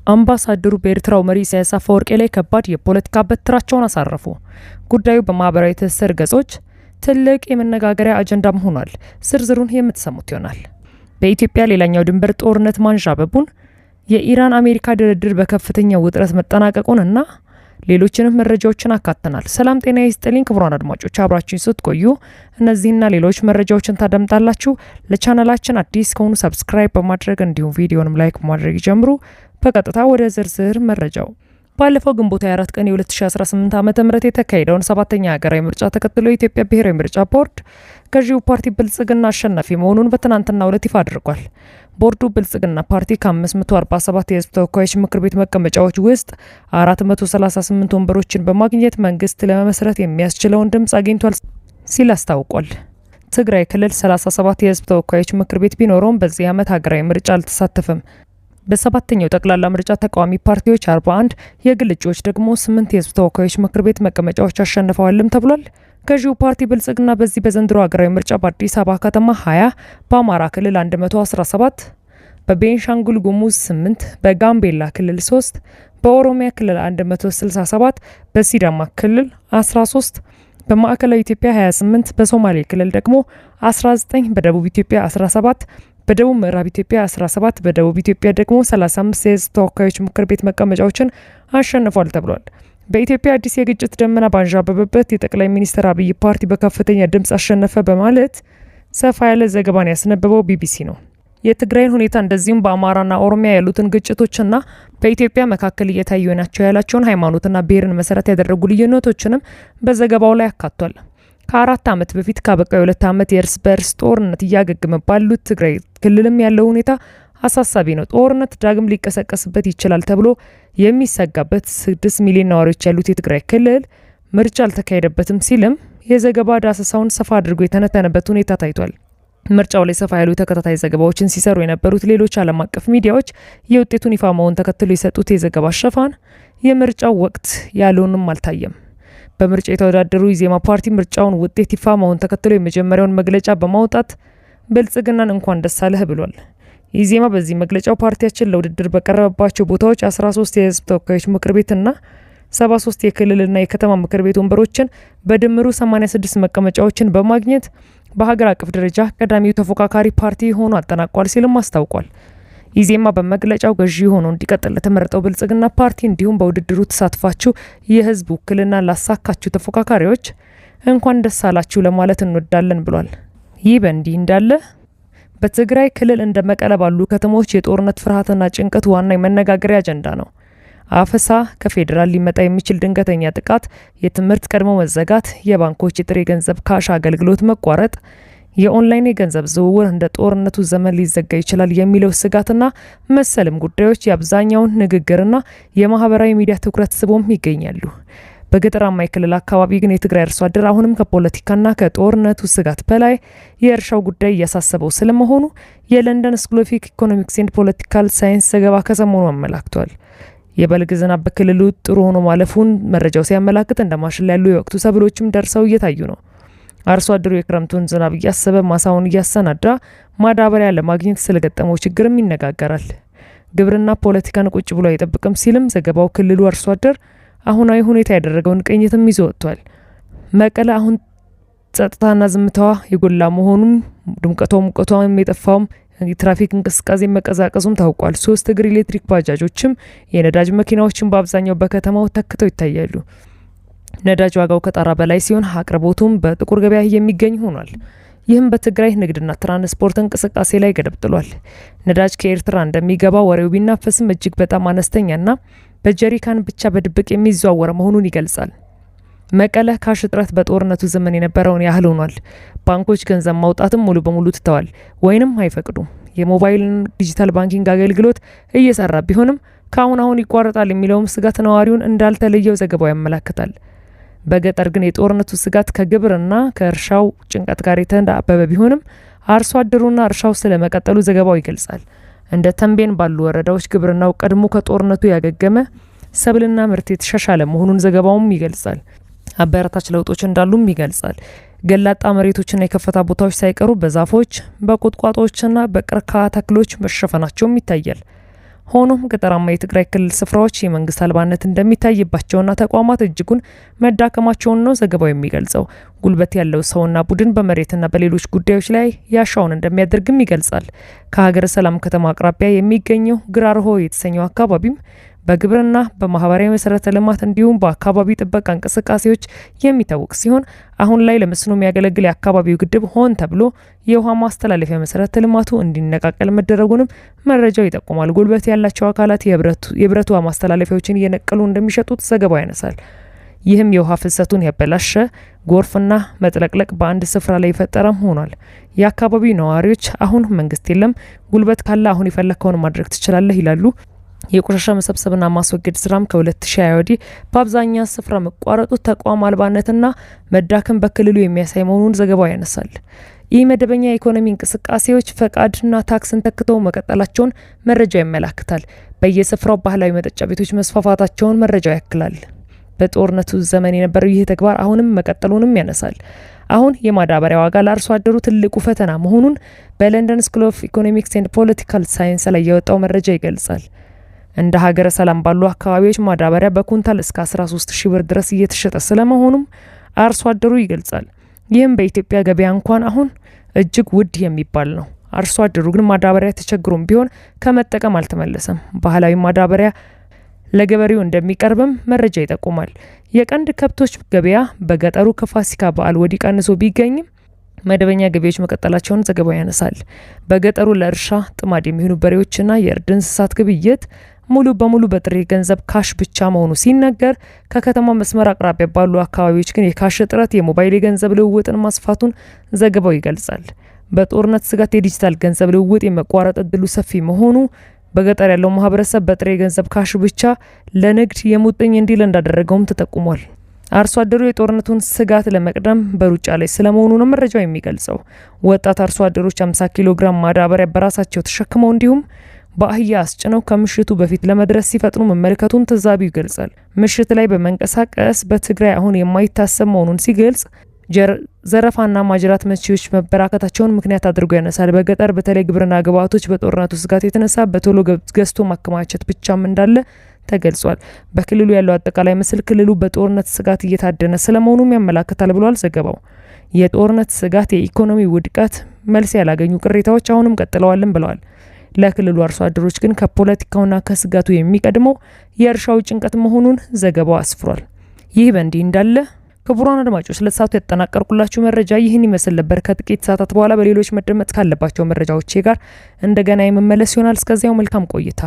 አምባሳደሩ በኤርትራው መሪ ኢሳያስ አፈወርቂ ላይ ከባድ የፖለቲካ በትራቸውን አሳረፉ። ጉዳዩ በማህበራዊ ትስስር ገጾች ትልቅ የመነጋገሪያ አጀንዳም ሆኗል። ዝርዝሩን የምትሰሙት ይሆናል። በኢትዮጵያ ሌላኛው ድንበር ጦርነት ማንዣበቡን፣ የኢራን አሜሪካ ድርድር በከፍተኛ ውጥረት መጠናቀቁን እና ሌሎችንም መረጃዎችን አካተናል። ሰላም ጤና ይስጥልኝ ክቡራን አድማጮች፣ አብራችሁን ስትቆዩ እነዚህና ሌሎች መረጃዎችን ታደምጣላችሁ። ለቻናላችን አዲስ ከሆኑ ሰብስክራይብ በማድረግ እንዲሁም ቪዲዮንም ላይክ በማድረግ ጀምሩ። በቀጥታ ወደ ዝርዝር መረጃው። ባለፈው ግንቦት 24 ቀን የ2018 ዓ.ም የተካሄደውን 7ኛ ሀገራዊ ምርጫ ተከትሎ የኢትዮጵያ ብሔራዊ ምርጫ ቦርድ ገዢው ፓርቲ ብልጽግና አሸናፊ መሆኑን በትናንትናው ዕለት ይፋ አድርጓል። ቦርዱ ብልጽግና ፓርቲ ከ547 የህዝብ ተወካዮች ምክር ቤት መቀመጫዎች ውስጥ 438 ወንበሮችን በማግኘት መንግስት ለመመስረት የሚያስችለውን ድምፅ አግኝቷል ሲል አስታውቋል። ትግራይ ክልል 37 የህዝብ ተወካዮች ምክር ቤት ቢኖረውም በዚህ ዓመት ሀገራዊ ምርጫ አልተሳተፈም። በሰባተኛው ጠቅላላ ምርጫ ተቃዋሚ ፓርቲዎች 41፣ የግል እጩዎች ደግሞ 8 የህዝብ ተወካዮች ምክር ቤት መቀመጫዎች አሸንፈዋልም ተብሏል። ገዢው ፓርቲ ብልጽግና በዚህ በዘንድሮ ሀገራዊ ምርጫ በአዲስ አበባ ከተማ 20፣ በአማራ ክልል 117፣ በቤንሻንጉል ጉሙዝ 8፣ በጋምቤላ ክልል 3፣ በኦሮሚያ ክልል 167፣ በሲዳማ ክልል 13፣ በማዕከላዊ ኢትዮጵያ 28፣ በሶማሌ ክልል ደግሞ 19፣ በደቡብ ኢትዮጵያ 17፣ በደቡብ ምዕራብ ኢትዮጵያ 17፣ በደቡብ ኢትዮጵያ ደግሞ 35 የህዝብ ተወካዮች ምክር ቤት መቀመጫዎችን አሸንፏል ተብሏል። በኢትዮጵያ አዲስ የግጭት ደመና ባንዣበበበት የጠቅላይ ሚኒስትር አብይ ፓርቲ በከፍተኛ ድምፅ አሸነፈ በማለት ሰፋ ያለ ዘገባን ያስነበበው ቢቢሲ ነው። የትግራይን ሁኔታ እንደዚሁም በአማራና ኦሮሚያ ያሉትን ግጭቶችና በኢትዮጵያ መካከል እየታዩ ናቸው ያላቸውን ሃይማኖትና ብሔርን መሰረት ያደረጉ ልዩነቶችንም በዘገባው ላይ አካቷል። ከ4 ዓመት በፊት ካበቃው የ2 ዓመት የእርስ በእርስ ጦርነት እያገገመ ባሉት ትግራይ ክልልም ያለው ሁኔታ አሳሳቢ ነው። ጦርነት ዳግም ሊቀሰቀስበት ይችላል ተብሎ የሚሰጋበት 6 ሚሊዮን ነዋሪዎች ያሉት የትግራይ ክልል ምርጫ አልተካሄደበትም ሲልም የዘገባ ዳሰሳውን ሰፋ አድርጎ የተነተነበት ሁኔታ ታይቷል። ምርጫው ላይ ሰፋ ያሉ ተከታታይ ዘገባዎችን ሲሰሩ የነበሩት ሌሎች ዓለም አቀፍ ሚዲያዎች የውጤቱን ይፋ መሆን ተከትሎ የሰጡት የዘገባ ሽፋን የምርጫው ወቅት ያለውንም አልታየም። በምርጫ የተወዳደሩ ኢዜማ ፓርቲ ምርጫውን ውጤት ይፋ መሆን ተከትሎ የመጀመሪያውን መግለጫ በማውጣት ብልጽግናን እንኳን ደስ አለህ ብሏል። ኢዜማ በዚህ መግለጫው ፓርቲያችን ለውድድር በቀረበባቸው ቦታዎች 13 የህዝብ ተወካዮች ምክር ቤትና 73 የክልልና የከተማ ምክር ቤት ወንበሮችን በድምሩ 86 መቀመጫዎችን በማግኘት በሀገር አቀፍ ደረጃ ቀዳሚው ተፎካካሪ ፓርቲ ሆኖ አጠናቋል ሲልም አስታውቋል። ኢዜማ በመግለጫው ገዢ ሆኖ እንዲቀጥል ለተመረጠው ብልጽግና ፓርቲ እንዲሁም በውድድሩ ተሳትፋችሁ የህዝብ ውክልና ላሳካችሁ ተፎካካሪዎች እንኳን ደስ አላችሁ ለማለት እንወዳለን ብሏል። ይህ በእንዲህ እንዳለ በትግራይ ክልል እንደ መቀለ ባሉ ከተሞች የጦርነት ፍርሃትና ጭንቀት ዋና የመነጋገሪያ አጀንዳ ነው። አፈሳ፣ ከፌዴራል ሊመጣ የሚችል ድንገተኛ ጥቃት፣ የትምህርት ቀድሞ መዘጋት፣ የባንኮች የጥሬ ገንዘብ ካሽ አገልግሎት መቋረጥ፣ የኦንላይን የገንዘብ ዝውውር እንደ ጦርነቱ ዘመን ሊዘጋ ይችላል የሚለው ስጋትና መሰልም ጉዳዮች የአብዛኛውን ንግግርና የማህበራዊ ሚዲያ ትኩረት ስቦም ይገኛሉ። በገጠራማ የክልል አካባቢ ግን የትግራይ አርሶ አደር አሁንም ከፖለቲካና ከጦርነቱ ስጋት በላይ የእርሻው ጉዳይ እያሳሰበው ስለመሆኑ የለንደን ስኩል ኦፍ ኢኮኖሚክስ ኤንድ ፖለቲካል ሳይንስ ዘገባ ከሰሞኑ አመላክቷል። የበልግ ዝናብ በክልሉ ጥሩ ሆኖ ማለፉን መረጃው ሲያመላክት እንደ ማሽላ ያሉ የወቅቱ ሰብሎችም ደርሰው እየታዩ ነው። አርሶ አደሩ የክረምቱን ዝናብ እያሰበ ማሳውን እያሰናዳ ማዳበሪያ ለማግኘት ስለገጠመው ችግርም ይነጋገራል። ግብርና ፖለቲካን ቁጭ ብሎ አይጠብቅም ሲልም ዘገባው ክልሉ አርሶ አደር አሁናዊ ሁኔታ ያደረገውን ቅኝትም ይዞ ወጥቷል። መቀለ አሁን ጸጥታና ዝምታዋ የጎላ መሆኑም ሙቀቷም የጠፋውም የትራፊክ እንቅስቃሴ መቀዛቀዙም ታውቋል። 3 እግር ኤሌክትሪክ ባጃጆችም የነዳጅ መኪናዎችን በአብዛኛው በከተማው ተክተው ይታያሉ። ነዳጅ ዋጋው ከጣራ በላይ ሲሆን አቅርቦቱም በጥቁር ገበያ የሚገኝ ሆኗል። ይህም በትግራይ ንግድና ትራንስፖርት እንቅስቃሴ ላይ ገደብ ጥሏል። ነዳጅ ከኤርትራ እንደሚገባ ወሬው ቢናፈስም እጅግ በጣም አነስተኛና በጀሪካን ብቻ በድብቅ የሚዘዋወር መሆኑን ይገልጻል። መቀለ ካሽ እጥረት በጦርነቱ ዘመን የነበረውን ያህል ሆኗል። ባንኮች ገንዘብ ማውጣትም ሙሉ በሙሉ ትተዋል ወይንም አይፈቅዱም። የሞባይልን ዲጂታል ባንኪንግ አገልግሎት እየሰራ ቢሆንም ከአሁን ይቋረጣል የሚለውም ስጋት ነዋሪውን እንዳልተለየው ዘገባው ያመላክታል። በገጠር ግን የጦርነቱ ስጋት ከግብርና ከእርሻው ጭንቀት ጋር የተናበበ ቢሆንም አርሶ አደሩና እርሻው ስለመቀጠሉ ዘገባው ይገልጻል። እንደ ተንቤን ባሉ ወረዳዎች ግብርናው ቀድሞ ከጦርነቱ ያገገመ ሰብልና ምርት የተሻሻለ መሆኑን ዘገባውም ይገልጻል። አበረታች ለውጦች እንዳሉም ይገልጻል። ገላጣ መሬቶችና የከፍታ ቦታዎች ሳይቀሩ በዛፎች በቁጥቋጦዎችና በቀርከሃ ተክሎች መሸፈናቸውም ይታያል። ሆኖም ገጠራማ የትግራይ ክልል ስፍራዎች የመንግስት አልባነት እንደሚታይባቸውና ተቋማት እጅጉን መዳከማቸውን ነው ዘገባው የሚገልጸው። ጉልበት ያለው ሰውና ቡድን በመሬትና በሌሎች ጉዳዮች ላይ ያሻውን እንደሚያደርግም ይገልጻል። ከሀገረ ሰላም ከተማ አቅራቢያ የሚገኘው ግራርሆ የተሰኘው አካባቢም በግብርና በማህበራዊ መሰረተ ልማት እንዲሁም በአካባቢ ጥበቃ እንቅስቃሴዎች የሚታወቅ ሲሆን አሁን ላይ ለመስኖ የሚያገለግል የአካባቢው ግድብ ሆን ተብሎ የውሃ ማስተላለፊያ መሰረተ ልማቱ እንዲነቃቀል መደረጉንም መረጃው ይጠቁማል። ጉልበት ያላቸው አካላት የብረቱ ማስተላለፊያዎችን እየነቀሉ እንደሚሸጡት ዘገባው ያነሳል። ይህም የውሃ ፍሰቱን ያበላሸ፣ ጎርፍና መጥለቅለቅ በአንድ ስፍራ ላይ የፈጠረም ሆኗል። የአካባቢው ነዋሪዎች አሁን መንግስት የለም፣ ጉልበት ካለ አሁን የፈለከውን ማድረግ ትችላለህ ይላሉ። የቆሻሻ መሰብሰብና ማስወገድ ስራም ከ2020 ወዲህ በአብዛኛው ስፍራ መቋረጡ ተቋም አልባነትና መዳከም በክልሉ የሚያሳይ መሆኑን ዘገባው ያነሳል። ይህ መደበኛ የኢኮኖሚ እንቅስቃሴዎች ፈቃድና ታክስን ተክተው መቀጠላቸውን መረጃው ያመላክታል። በየስፍራው ባህላዊ መጠጫ ቤቶች መስፋፋታቸውን መረጃው ያክላል። በጦርነቱ ዘመን የነበረው ይህ ተግባር አሁንም መቀጠሉንም ያነሳል። አሁን የማዳበሪያ ዋጋ ለአርሶ አደሩ ትልቁ ፈተና መሆኑን በለንደን ስኩል ኦፍ ኢኮኖሚክስ ኤንድ ፖለቲካል ሳይንስ ላይ የወጣው መረጃ ይገልጻል። እንደ ሀገረ ሰላም ባሉ አካባቢዎች ማዳበሪያ በኩንታል እስከ 13,000 ብር ድረስ እየተሸጠ ስለመሆኑም አርሶ አደሩ ይገልጻል። ይህም በኢትዮጵያ ገበያ እንኳን አሁን እጅግ ውድ የሚባል ነው። አርሶ አደሩ ግን ማዳበሪያ ተቸግሮም ቢሆን ከመጠቀም አልተመለሰም። ባህላዊ ማዳበሪያ ለገበሬው እንደሚቀርብም መረጃ ይጠቁማል። የቀንድ ከብቶች ገበያ በገጠሩ ከፋሲካ በዓል ወዲህ ቀንሶ ቢገኝም መደበኛ ገበያዎች መቀጠላቸውን ዘገባው ያነሳል። በገጠሩ ለእርሻ ጥማድ የሚሆኑ በሬዎችና የእርድ እንስሳት ግብይት ሙሉ በሙሉ በጥሬ ገንዘብ ካሽ ብቻ መሆኑ ሲነገር፣ ከከተማ መስመር አቅራቢያ ባሉ አካባቢዎች ግን የካሽ እጥረት የሞባይል የገንዘብ ልውውጥን ማስፋቱን ዘገባው ይገልጻል። በጦርነት ስጋት የዲጂታል ገንዘብ ልውውጥ የመቋረጥ እድሉ ሰፊ መሆኑ በገጠር ያለው ማህበረሰብ በጥሬ ገንዘብ ካሽ ብቻ ለንግድ የሙጥኝ እንዲል እንዳደረገውም ተጠቁሟል። አርሶ አደሩ የጦርነቱን ስጋት ለመቅደም በሩጫ ላይ ስለመሆኑ ነው መረጃው የሚገልጸው። ወጣት አርሶ አደሮች 50 ኪሎ ግራም ማዳበሪያ በራሳቸው ተሸክመው እንዲሁም በአህያ አስጭነው ከምሽቱ በፊት ለመድረስ ሲፈጥኑ መመልከቱን ተዛቢው ይገልጻል። ምሽት ላይ በመንቀሳቀስ በትግራይ አሁን የማይታሰብ መሆኑን ሲገልጽ ዘረፋና ማጅራት መቺዎች መበራከታቸውን ምክንያት አድርጎ ያነሳል። በገጠር በተለይ ግብርና ግብዓቶች በጦርነቱ ስጋት የተነሳ በቶሎ ገዝቶ ማከማቸት ብቻም እንዳለ ተገልጿል። በክልሉ ያለው አጠቃላይ ምስል ክልሉ በጦርነት ስጋት እየታደነ ስለመሆኑም ያመላክታል ብሏል ዘገባው። የጦርነት ስጋት፣ የኢኮኖሚ ውድቀት መልስ ያላገኙ ቅሬታዎች አሁንም ቀጥለዋልም ብለዋል። ለክልሉ አርሶ አደሮች ግን ከፖለቲካውና ከስጋቱ የሚቀድመው የእርሻው ጭንቀት መሆኑን ዘገባው አስፍሯል። ይህ በእንዲህ እንዳለ ክቡራን አድማጮች ለሰዓቱ ያጠናቀርኩላችሁ መረጃ ይህን ይመስል ነበር። ከጥቂት ሰዓታት በኋላ በሌሎች መደመጥ ካለባቸው መረጃዎች ጋር እንደገና የመመለስ ይሆናል። እስከዚያው መልካም ቆይታ።